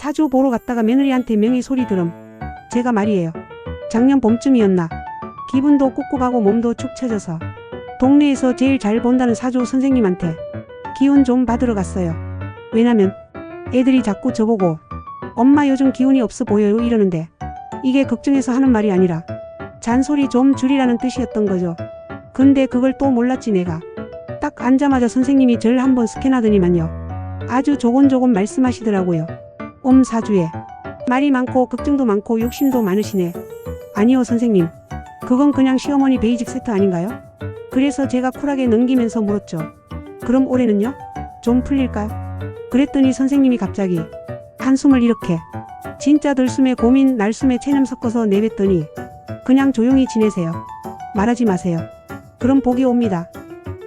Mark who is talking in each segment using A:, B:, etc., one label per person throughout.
A: 사주 보러 갔다가 며느리한테 명의 소리 들음. 제가 말이에요. 작년 봄쯤이었나. 기분도 꿉꿉하고 몸도 축 처져서 동네에서 제일 잘 본다는 사주 선생님한테 기운 좀 받으러 갔어요. 왜냐면 애들이 자꾸 저보고 엄마 요즘 기운이 없어 보여요 이러는데 이게 걱정해서 하는 말이 아니라 잔소리 좀 줄이라는 뜻이었던 거죠. 근데 그걸 또 몰랐지 내가. 딱 앉자마자 선생님이 절 한번 스캔하더니만요. 아주 조곤조곤 말씀하시더라고요. 사주에 말이 많고 걱정도 많고 욕심도 많으시네. 아니요 선생님. 그건 그냥 시어머니 베이직 세트 아닌가요? 그래서 제가 쿨하게 넘기면서 물었죠. 그럼 올해는요? 좀 풀릴까요? 그랬더니 선생님이 갑자기 한숨을 이렇게 진짜 들숨에 고민 날숨에 체념 섞어서 내뱉더니 그냥 조용히 지내세요. 말하지 마세요. 그럼 복이 옵니다.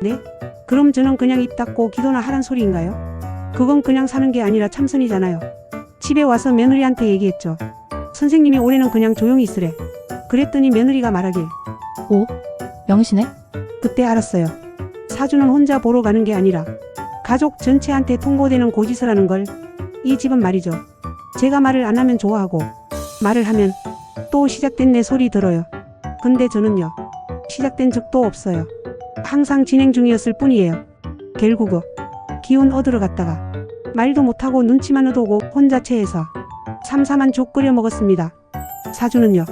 A: 네? 그럼 저는 그냥 입 닫고 기도나 하란 소리인가요? 그건 그냥 사는 게 아니라 참선이잖아요. 집에 와서 며느리한테 얘기했죠. 선생님이 올해는 그냥 조용히 있으래. 그랬더니 며느리가 말하길.
B: 오? 명시네?
A: 그때 알았어요. 사주는 혼자 보러 가는 게 아니라 가족 전체한테 통보되는 고지서라는 걸. 이 집은 말이죠. 제가 말을 안 하면 좋아하고 말을 하면 또 시작된 내 소리 들어요. 근데 저는요. 시작된 적도 없어요. 항상 진행 중이었을 뿐이에요. 결국 기운 얻으러 갔다가 말도 못하고 눈치만 얻어오고 혼자 체해서 삼삼한 죽 끓여 먹었습니다. 사주는요.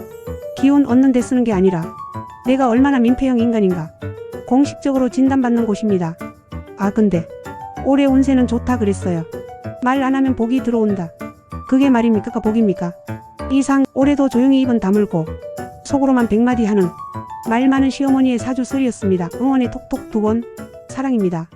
A: 기운 얻는 데 쓰는 게 아니라 내가 얼마나 민폐형 인간인가 공식적으로 진단받는 곳입니다. 아 근데 올해 운세는 좋다 그랬어요. 말 안 하면 복이 들어온다. 그게 말입니까 복입니까? 이상 올해도 조용히 입은 다물고 속으로만 100마디 하는 말 많은 시어머니의 사주 설이었습니다. 응원의 톡톡 2번 사랑입니다.